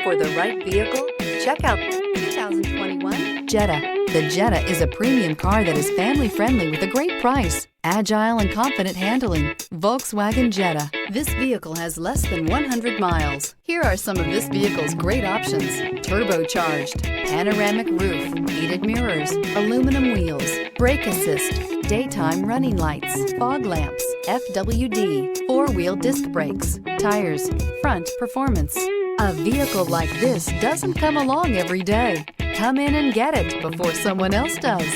for the right vehicle? Check out the 2021 Jetta. The Jetta is a premium car that is family-friendly with a great price. Agile and confident handling. Volkswagen Jetta. This vehicle has less than 100 miles. Here are some of this vehicle's great options: turbocharged, panoramic roof, heated mirrors, aluminum wheels, brake assist, daytime running lights, fog lamps, FWD, four-wheel disc brakes, tires, front performance. A vehicle like this doesn't come along every day. Come in and get it before someone else does.